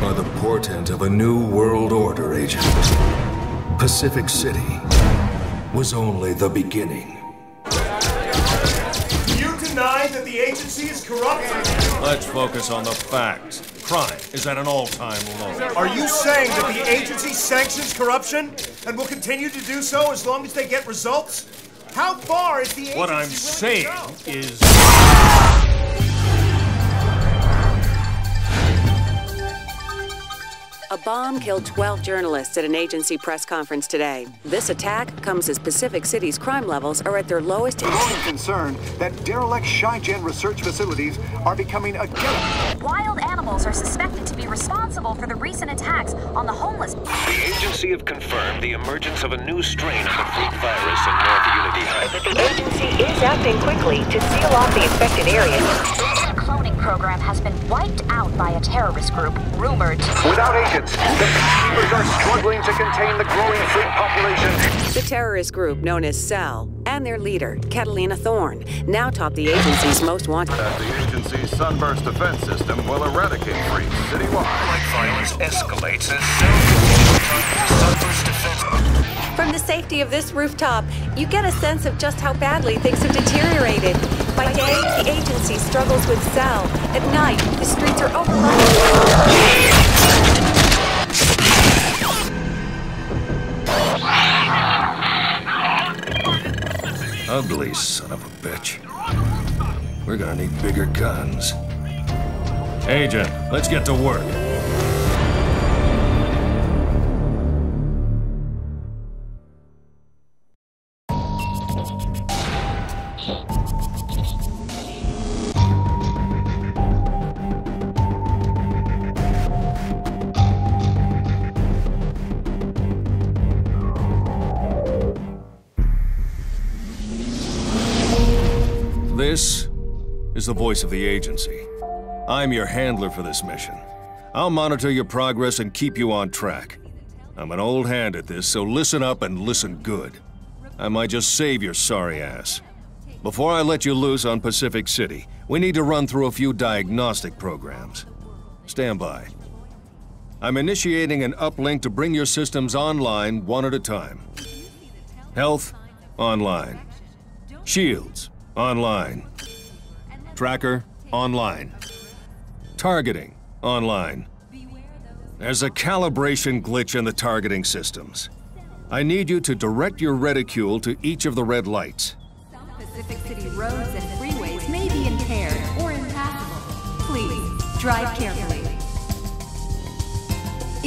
are the portent of a new world order, Agent. Pacific City was only the beginning. You deny that the agency is corrupt? Let's focus on the facts. Crime is at an all-time low. Are you saying that the agency sanctions corruption and will continue to do so as long as they get results? How far is the agency What I'm willing saying to go? is... A bomb killed 12 journalists at an agency press conference today. This attack comes as Pacific City's crime levels are at their lowest in Growing concern that derelict Shy-Gen research facilities are becoming a killer. Wild animals are suspected to be responsible for the recent attacks on the homeless. The agency have confirmed the emergence of a new strain of the freak virus in North Unity Heights. The agency is acting quickly to seal off the infected areas. The cloning program has been wiped out by a terrorist group rumored to... Without agents, the peacekeepers are struggling to contain the growing freak population. The terrorist group known as Cell and their leader, Catalina Thorne, now top the agency's most wanted. The agency's Sunburst defense system will eradicate freaks citywide. Like violence escalates as Sunburst defense... From the safety of this rooftop, you get a sense of just how badly things have deteriorated. By day, the agency struggles with Cell. At night, the streets are overrun. Ugly son of a bitch. We're gonna need bigger guns. Agent, let's get to work. This is the voice of the agency. I'm your handler for this mission. I'll monitor your progress and keep you on track. I'm an old hand at this, so listen up and listen good. I might just save your sorry ass. Before I let you loose on Pacific City, we need to run through a few diagnostic programs. Stand by. I'm initiating an uplink to bring your systems online one at a time. Health, online. Shields, online. Tracker, online. Targeting, online. There's a calibration glitch in the targeting systems. I need you to direct your reticule to each of the red lights. Some Pacific City roads and freeways may be impaired or impassable. Please, drive carefully.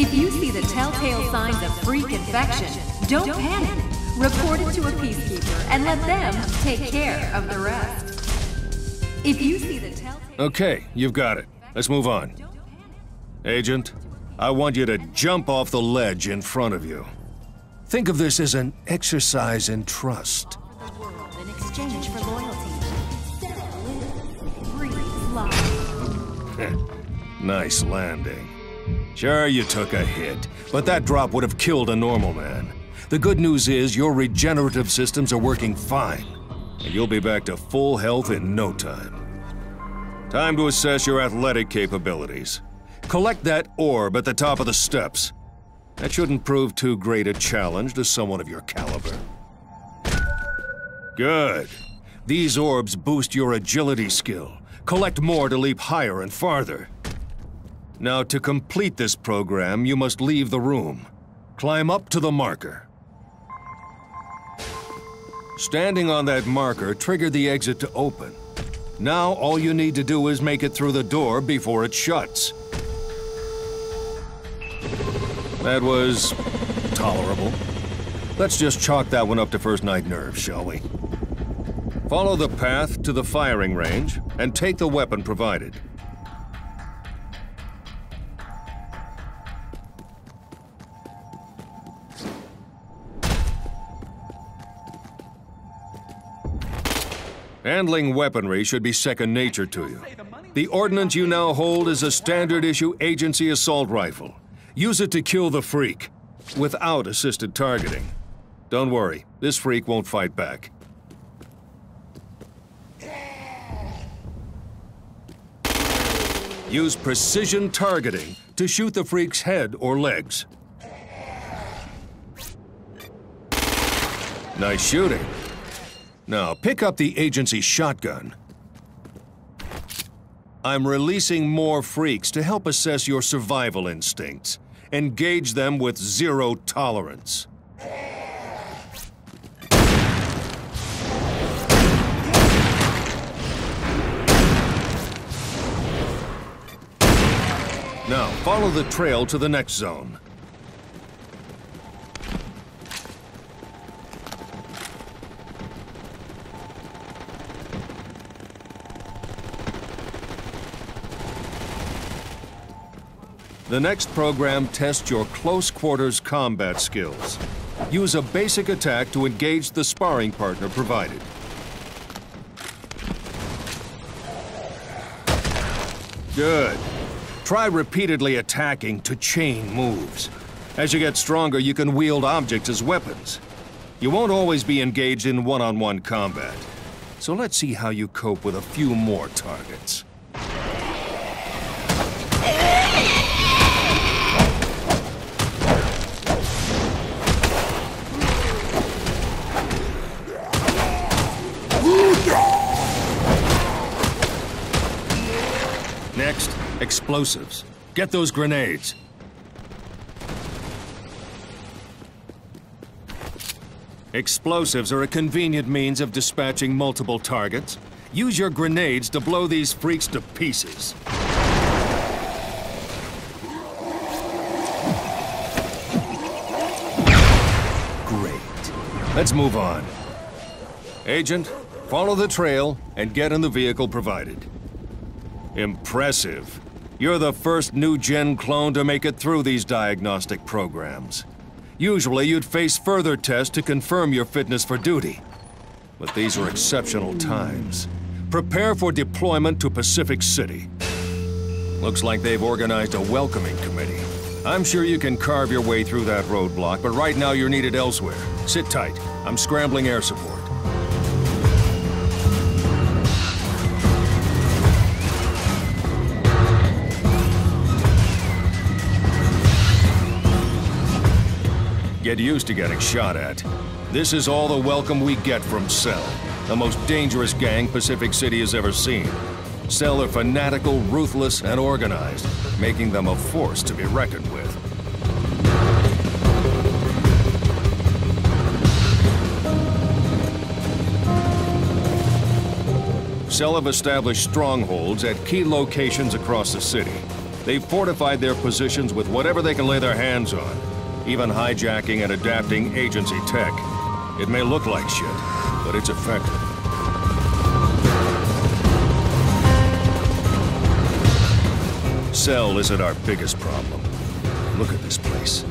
If you see the telltale signs of freak infection, don't panic. Report it to a peacekeeper and let them take care of the rest. If you see the telltale... Okay, you've got it. Let's move on. Agent, I want you to jump off the ledge in front of you. Think of this as an exercise in trust. in exchange for loyalty. Breathe life. Nice landing. Sure, you took a hit, but that drop would have killed a normal man. The good news is your regenerative systems are working fine, and you'll be back to full health in no time. Time to assess your athletic capabilities. Collect that orb at the top of the steps. That shouldn't prove too great a challenge to someone of your caliber. Good. These orbs boost your agility skill. Collect more to leap higher and farther. Now, to complete this program, you must leave the room. Climb up to the marker. Standing on that marker triggered the exit to open. Now, all you need to do is make it through the door before it shuts. That was tolerable. Let's just chalk that one up to first night nerves, shall we? Follow the path to the firing range and take the weapon provided. Handling weaponry should be second nature to you. The ordnance you now hold is a standard-issue agency assault rifle. Use it to kill the freak, without assisted targeting. Don't worry, this freak won't fight back. Use precision targeting to shoot the freak's head or legs. Nice shooting. Now, pick up the agency shotgun. I'm releasing more freaks to help assess your survival instincts. Engage them with zero tolerance. Now, follow the trail to the next zone. The next program tests your close quarters combat skills. Use a basic attack to engage the sparring partner provided. Good. Try repeatedly attacking to chain moves. As you get stronger, you can wield objects as weapons. You won't always be engaged in one-on-one combat. So let's see how you cope with a few more targets. Next, explosives. Get those grenades. Explosives are a convenient means of dispatching multiple targets. Use your grenades to blow these freaks to pieces. Great. Let's move on. Agent, follow the trail and get in the vehicle provided. Impressive. You're the first new-gen clone to make it through these diagnostic programs. Usually, you'd face further tests to confirm your fitness for duty. But these are exceptional times. Prepare for deployment to Pacific City. Looks like they've organized a welcoming committee. I'm sure you can carve your way through that roadblock, but right now you're needed elsewhere. Sit tight. I'm scrambling air support. Get used to getting shot at. This is all the welcome we get from Cell, the most dangerous gang Pacific City has ever seen. Cell are fanatical, ruthless, and organized, making them a force to be reckoned with. Cell have established strongholds at key locations across the city. They've fortified their positions with whatever they can lay their hands on, even hijacking and adapting agency tech. It may look like shit, but it's effective. Cell isn't our biggest problem. Look at this place.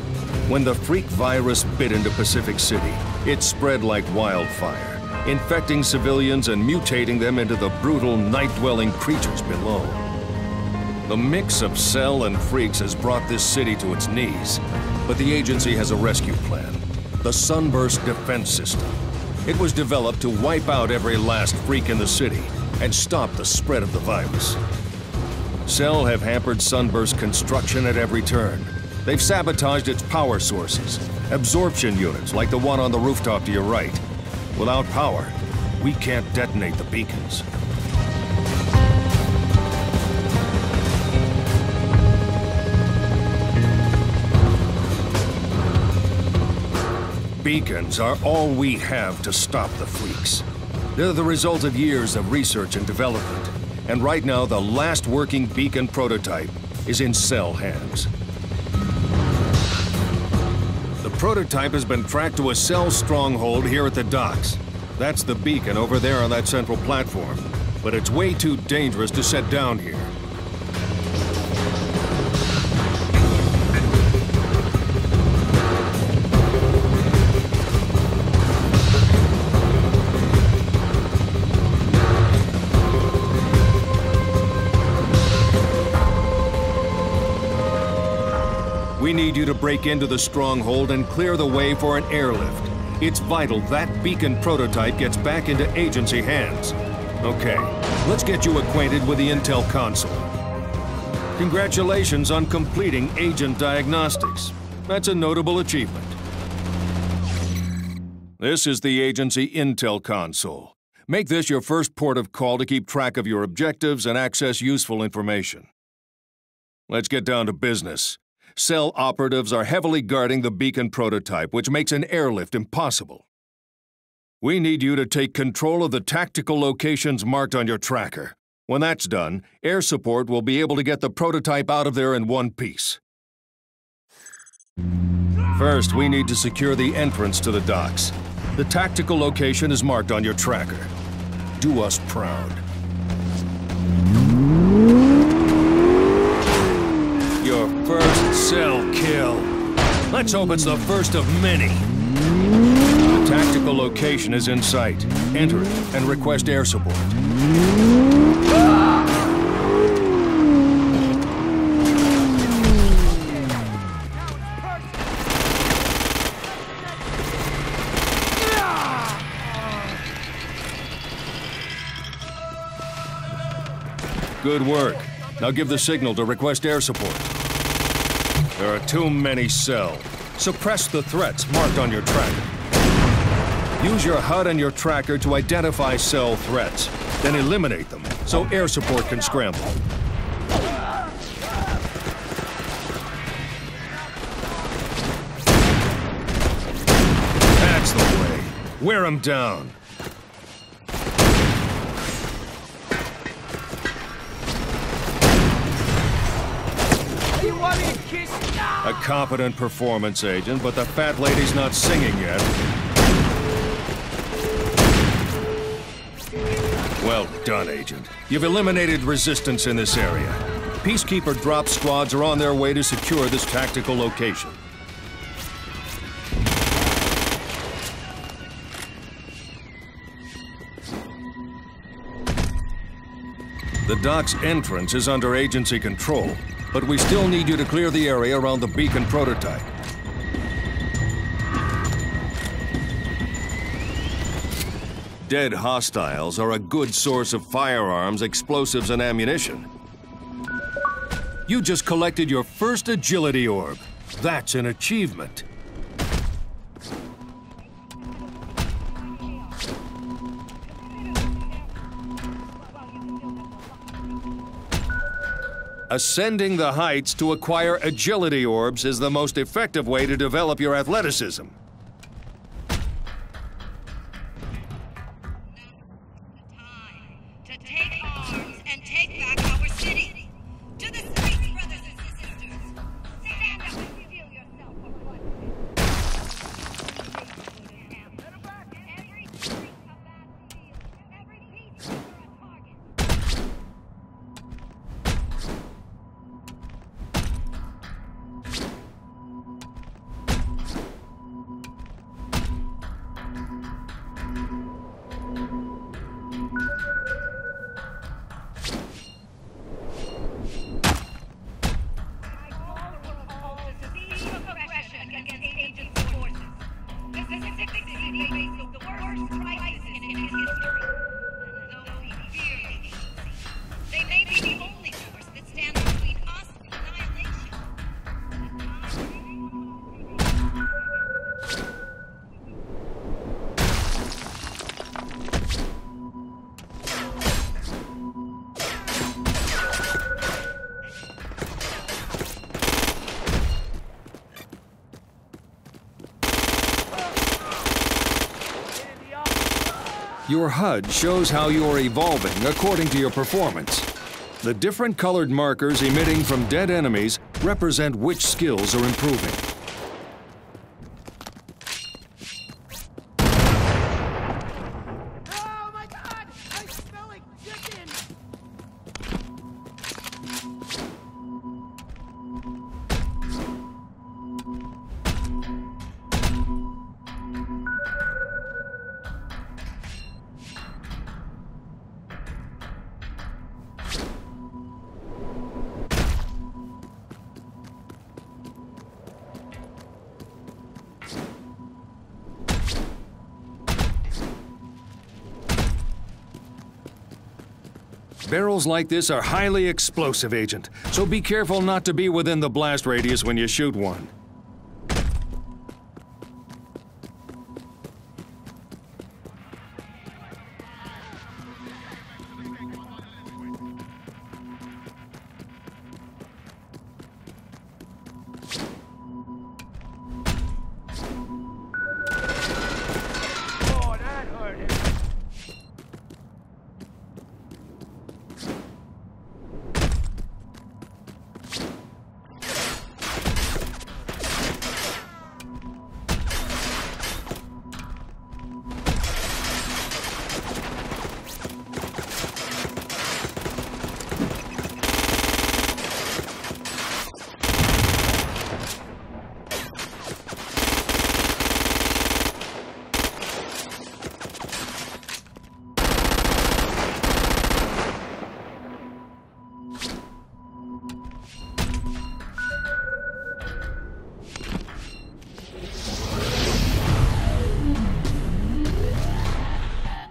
When the freak virus bit into Pacific City, it spread like wildfire, infecting civilians and mutating them into the brutal, night-dwelling creatures below. The mix of Cell and freaks has brought this city to its knees, but the agency has a rescue plan, the Sunburst Defense System. It was developed to wipe out every last freak in the city and stop the spread of the virus. Cell have hampered Sunburst construction at every turn. They've sabotaged its power sources, absorption units like the one on the rooftop to your right. Without power, we can't detonate the beacons. Beacons are all we have to stop the freaks. They're the result of years of research and development. And right now, the last working beacon prototype is in Cell hands. The prototype has been tracked to a Cell stronghold here at the docks. That's the beacon over there on that central platform. But it's way too dangerous to set down here. We need you to break into the stronghold and clear the way for an airlift. It's vital that beacon prototype gets back into agency hands. Okay, let's get you acquainted with the intel console. Congratulations on completing agent diagnostics. That's a notable achievement. This is the agency Intel console. Make this your first port of call to keep track of your objectives and access useful information. Let's get down to business. Cell operatives are heavily guarding the beacon prototype, which makes an airlift impossible. We need you to take control of the tactical locations marked on your tracker. When that's done, air support will be able to get the prototype out of there in one piece. First, we need to secure the entrance to the docks. The tactical location is marked on your tracker. Do us proud. Your first cell kill. Let's hope it's the first of many. The tactical location is in sight. Enter it and request air support. Good work. Now give the signal to request air support. There are too many cells. Suppress the threats marked on your tracker. Use your HUD and your tracker to identify cell threats, then eliminate them so air support can scramble. That's the way. Wear them down. A competent performance, Agent, but the fat lady's not singing yet. Well done, Agent. You've eliminated resistance in this area. Peacekeeper drop squads are on their way to secure this tactical location. The dock's entrance is under agency control, but we still need you to clear the area around the beacon prototype. Dead hostiles are a good source of firearms, explosives, and ammunition. You just collected your first agility orb. That's an achievement. Ascending the heights to acquire agility orbs is the most effective way to develop your athleticism. To take arms and take back our city. To the streets, brothers and sisters. Stand up and reveal yourself for what? Every street a battlefield. Every peacemaker a target. Your HUD shows how you're evolving according to your performance. The different colored markers emitting from dead enemies represent which skills are improving. Oh my God! I smell like chicken! Barrels like this are highly explosive, Agent, so be careful not to be within the blast radius when you shoot one.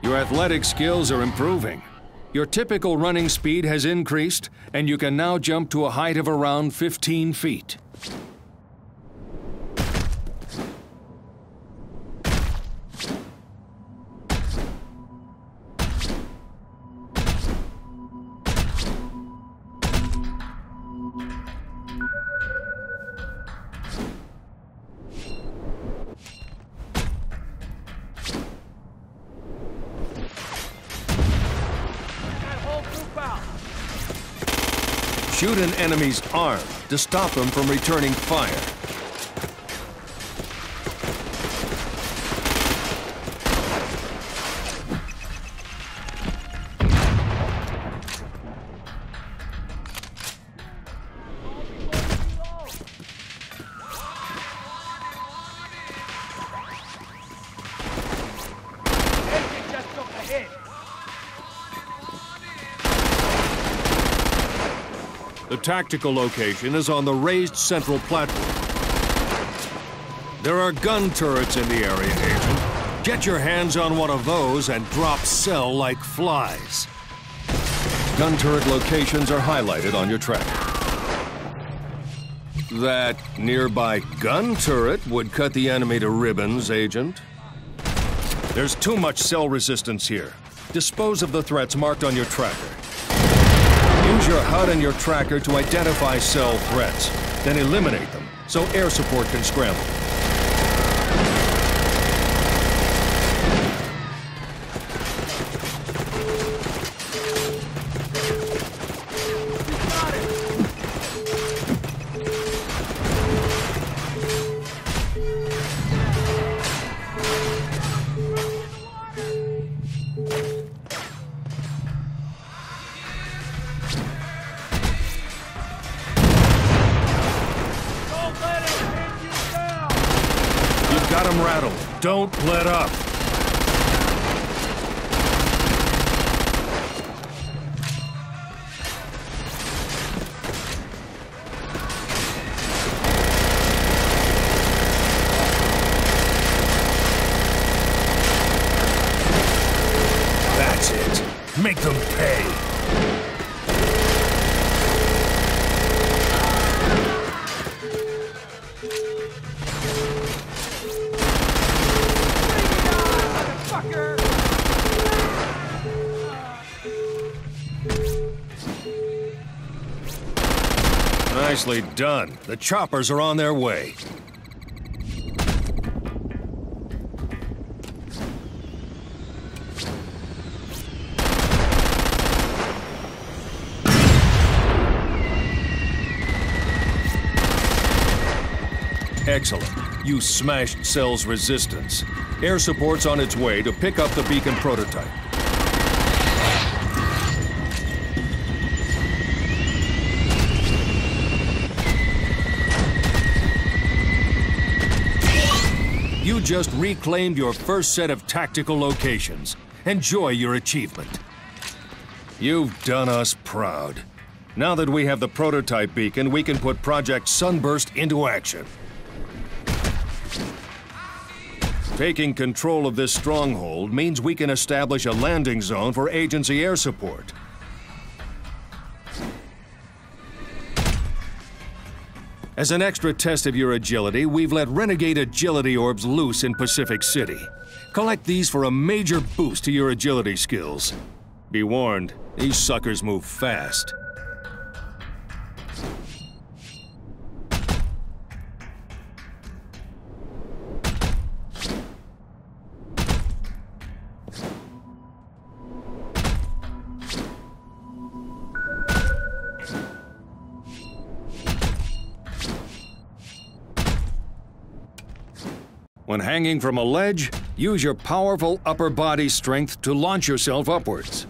Your athletic skills are improving. Your typical running speed has increased, and you can now jump to a height of around 15 feet. Shoot an enemy's arm to stop them from returning fire. The tactical location is on the raised central platform. There are gun turrets in the area, Agent. Get your hands on one of those and drop cell like flies. Gun turret locations are highlighted on your tracker. That nearby gun turret would cut the enemy to ribbons, Agent. There's too much cell resistance here. Dispose of the threats marked on your tracker. Use your HUD and your tracker to identify cell threats, then eliminate them so air support can scramble. Got him rattled. Don't let up. That's it. Make them pay. Nicely done. The choppers are on their way. Excellent. You smashed Cell's resistance. Air support's on its way to pick up the beacon prototype. You just reclaimed your first set of tactical locations. Enjoy your achievement. You've done us proud. Now that we have the prototype beacon, we can put Project Sunburst into action. Taking control of this stronghold means we can establish a landing zone for agency air support. As an extra test of your agility, we've let renegade agility orbs loose in Pacific City. Collect these for a major boost to your agility skills. Be warned, these suckers move fast. When hanging from a ledge, use your powerful upper body strength to launch yourself upwards.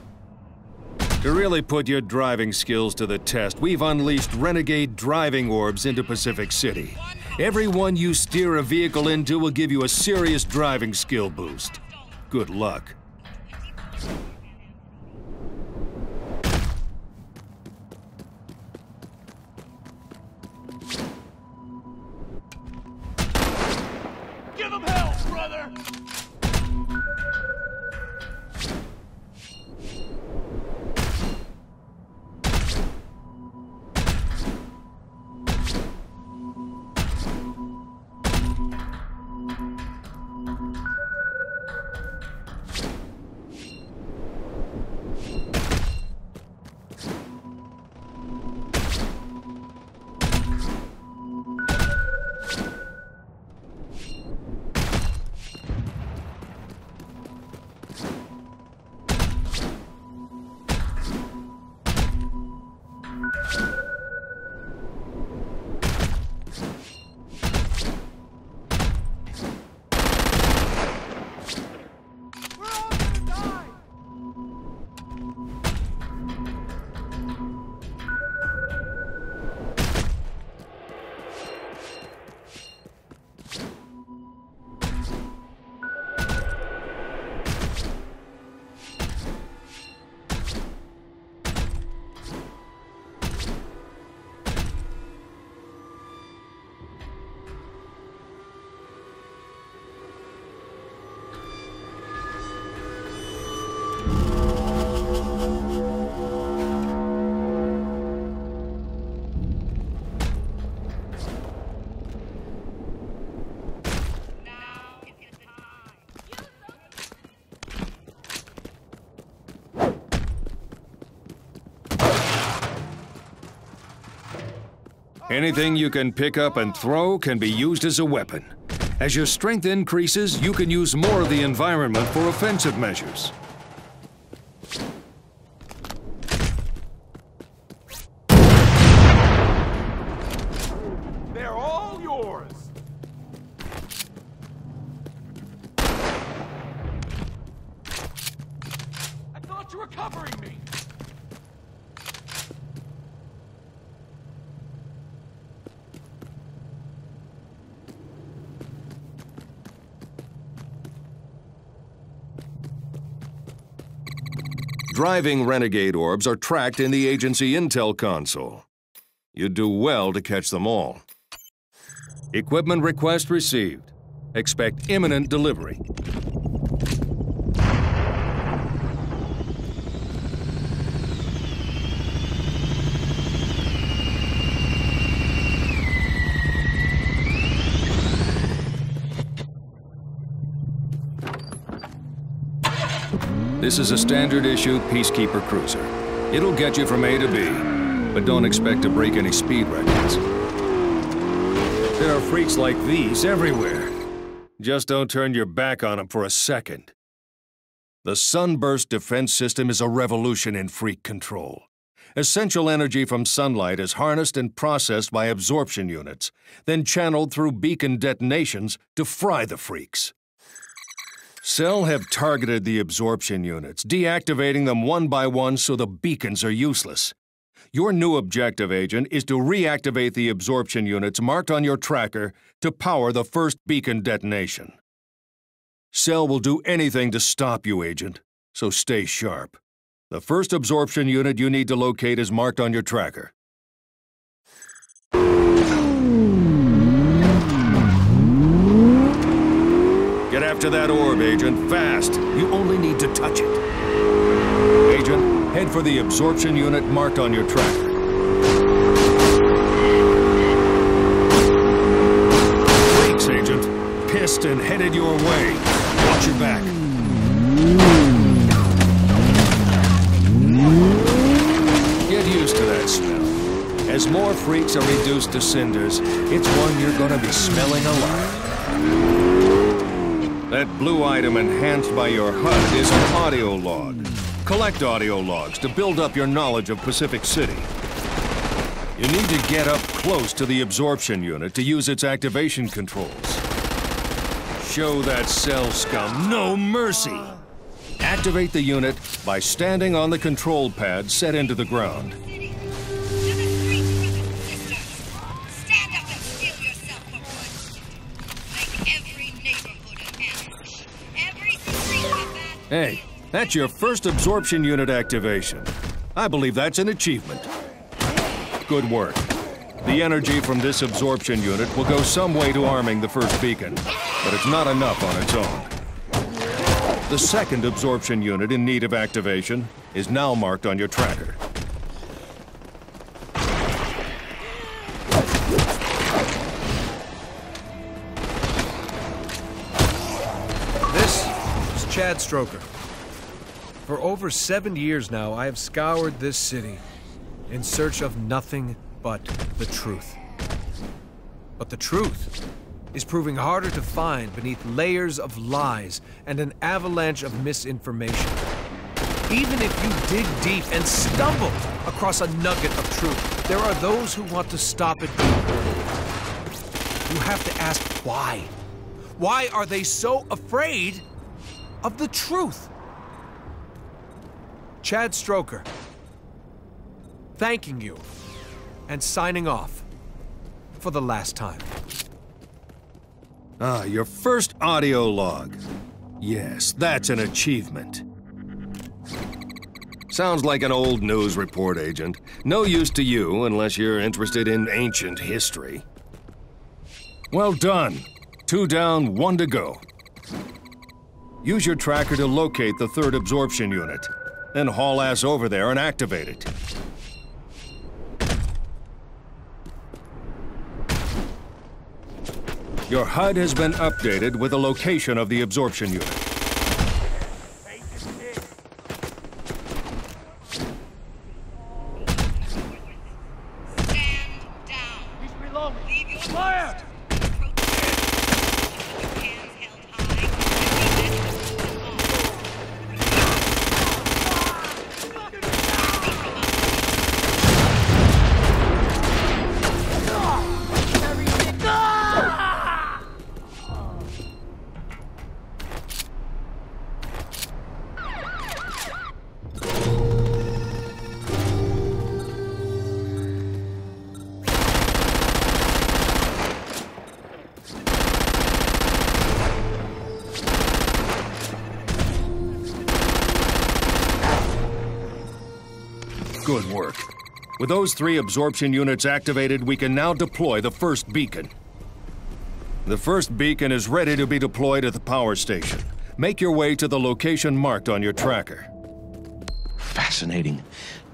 To really put your driving skills to the test, we've unleashed renegade driving orbs into Pacific City. Every one you steer a vehicle into will give you a serious driving skill boost. Good luck. Give them hell, brother! Anything you can pick up and throw can be used as a weapon. As your strength increases, you can use more of the environment for offensive measures. They're all yours! I thought you were covering me! Driving renegade orbs are tracked in the agency intel console. You'd do well to catch them all. Equipment request received. Expect imminent delivery. This is a standard-issue Peacekeeper cruiser. It'll get you from A to B, but don't expect to break any speed records. There are freaks like these everywhere. Just don't turn your back on them for a second. The Sunburst defense system is a revolution in freak control. Essential energy from sunlight is harnessed and processed by absorption units, then channeled through beacon detonations to fry the freaks. Cell have targeted the absorption units, deactivating them one by one so the beacons are useless. Your new objective, Agent, is to reactivate the absorption units marked on your tracker to power the first beacon detonation. Cell will do anything to stop you, Agent, so stay sharp. The first absorption unit you need to locate is marked on your tracker. Get after that orb, Agent, fast. You only need to touch it. Agent, head for the absorption unit marked on your tracker. sensed and headed your way. Watch your back. Get used to that smell. As more freaks are reduced to cinders, it's one you're gonna be smelling a lot. That blue item enhanced by your HUD is an audio log. Collect audio logs to build up your knowledge of Pacific City. You need to get up close to the absorption unit to use its activation controls. Show that cell scum no mercy. Activate the unit by standing on the control pad set into the ground. Hey, that's your first absorption unit activation. I believe that's an achievement. Good work. The energy from this absorption unit will go some way to arming the first beacon, but it's not enough on its own. The second absorption unit in need of activation is now marked on your tracker. Chad Stroker. For over 7 years now, I have scoured this city in search of nothing but the truth. But the truth is proving harder to find beneath layers of lies and an avalanche of misinformation. Even if you dig deep and stumble across a nugget of truth, there are those who want to stop it being heard. You have to ask why. Why are they so afraid of the truth? Chad Stroker, thanking you and signing off for the last time. Ah, your first audio log. Yes, that's an achievement. Sounds like an old news report, Agent. No use to you unless you're interested in ancient history. Well done. 2 down, 1 to go. Use your tracker to locate the third absorption unit, then haul ass over there and activate it. Your HUD has been updated with the location of the absorption unit. Good work. With those 3 absorption units activated, we can now deploy the first beacon. The first beacon is ready to be deployed at the power station. Make your way to the location marked on your tracker. Fascinating.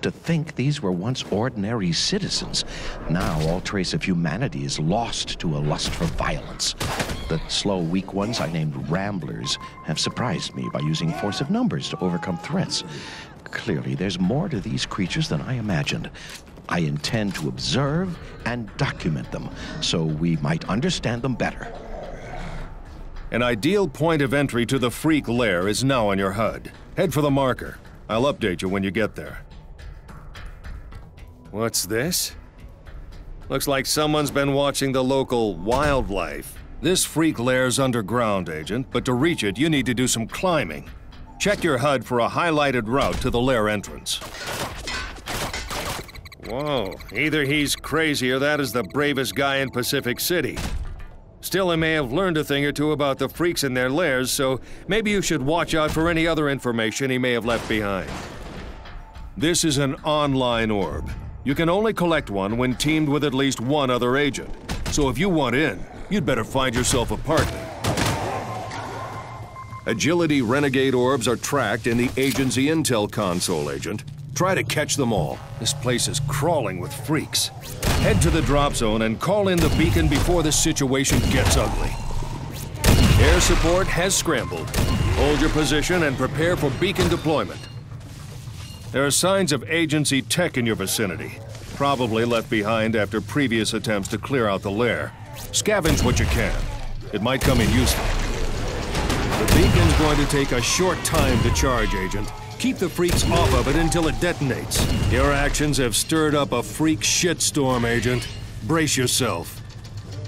To think these were once ordinary citizens. Now all trace of humanity is lost to a lust for violence. The slow, weak ones I named Ramblers have surprised me by using force of numbers to overcome threats. Clearly, there's more to these creatures than I imagined. I intend to observe and document them so we might understand them better. An ideal point of entry to the freak lair is now on your HUD. Head for the marker. I'll update you when you get there. What's this? Looks like someone's been watching the local wildlife. This freak lair's underground, Agent, but to reach it, you need to do some climbing. Check your HUD for a highlighted route to the lair entrance. Whoa, either he's crazy or that is the bravest guy in Pacific City. Still, he may have learned a thing or two about the freaks in their lairs, so maybe you should watch out for any other information he may have left behind. This is an online orb. You can only collect one when teamed with at least one other agent. So if you want in, you'd better find yourself a partner. Agility Renegade orbs are tracked in the agency intel console, Agent. Try to catch them all. This place is crawling with freaks. Head to the drop zone and call in the beacon before the situation gets ugly. Air support has scrambled. Hold your position and prepare for beacon deployment. There are signs of agency tech in your vicinity, probably left behind after previous attempts to clear out the lair. Scavenge what you can. It might come in useful. The beacon's going to take a short time to charge, Agent. Keep the freaks off of it until it detonates. Your actions have stirred up a freak shitstorm, Agent. Brace yourself.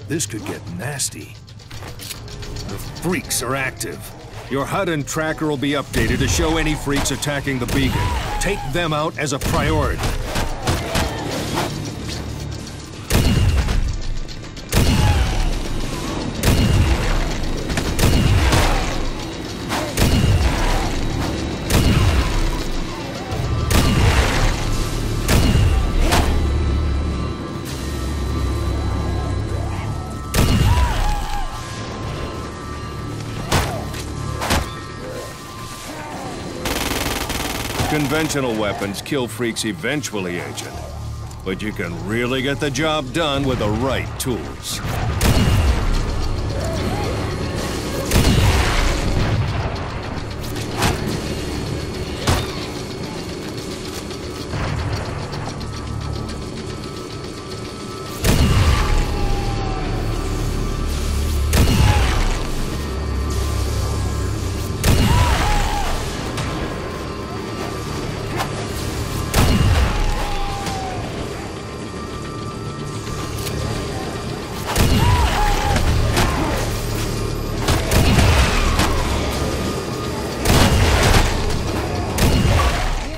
This could get nasty. The freaks are active. Your HUD and tracker will be updated to show any freaks attacking the beacon. Take them out as a priority. Conventional weapons kill freaks eventually, Agent. But you can really get the job done with the right tools.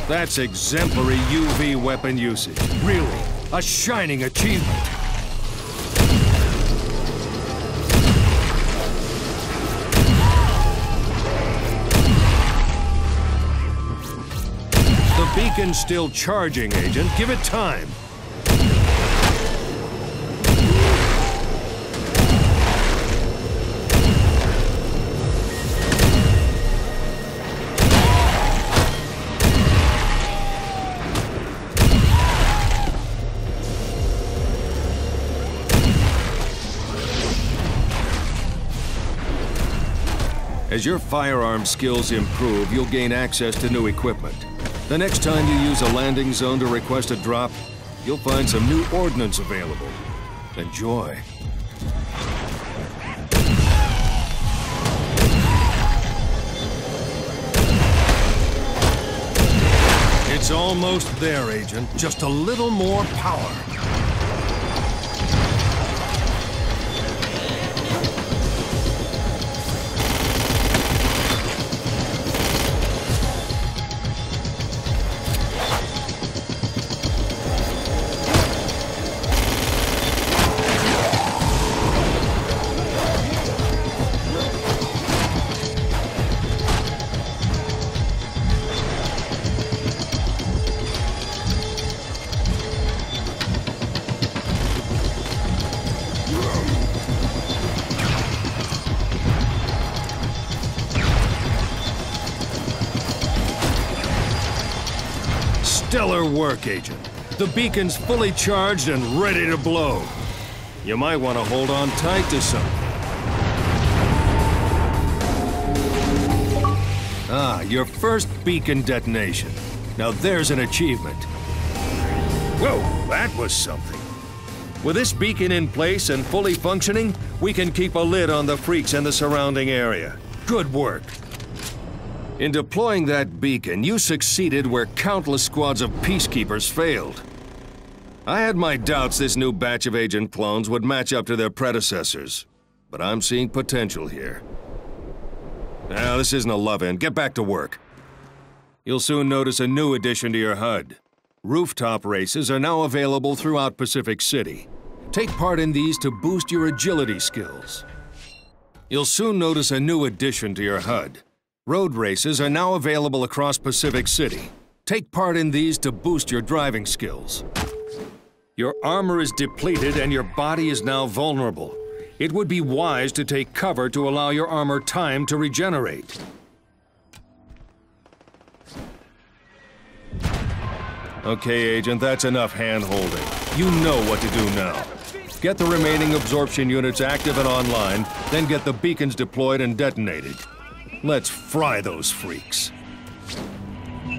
That's exemplary UV weapon usage. Really, a shining achievement. The beacon's still charging, Agent. Give it time. As your firearm skills improve, you'll gain access to new equipment. The next time you use a landing zone to request a drop, you'll find some new ordnance available. Enjoy. It's almost there, Agent. Just a little more power. Stellar work, Agent. The beacon's fully charged and ready to blow. You might want to hold on tight to something. Ah, your first beacon detonation. Now there's an achievement. Whoa, that was something. With this beacon in place and fully functioning, we can keep a lid on the freaks and the surrounding area. Good work. In deploying that beacon, you succeeded where countless squads of peacekeepers failed. I had my doubts this new batch of agent clones would match up to their predecessors, but I'm seeing potential here. Now, this isn't a love-in. Get back to work. You'll soon notice a new addition to your HUD. Rooftop races are now available throughout Pacific City. Take part in these to boost your agility skills. You'll soon notice a new addition to your HUD. Road races are now available across Pacific City. Take part in these to boost your driving skills. Your armor is depleted and your body is now vulnerable. It would be wise to take cover to allow your armor time to regenerate. Okay, Agent, that's enough hand-holding. You know what to do now. Get the remaining absorption units active and online, then get the beacons deployed and detonated. Let's fry those freaks.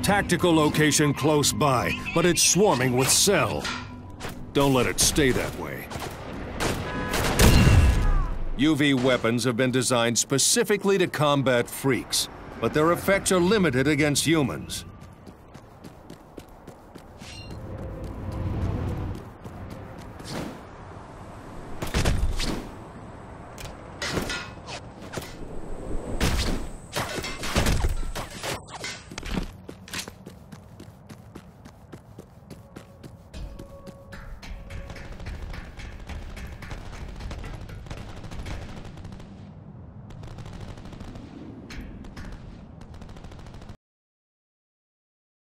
Tactical location close by, but it's swarming with Cell. Don't let it stay that way. UV weapons have been designed specifically to combat freaks, but their effects are limited against humans.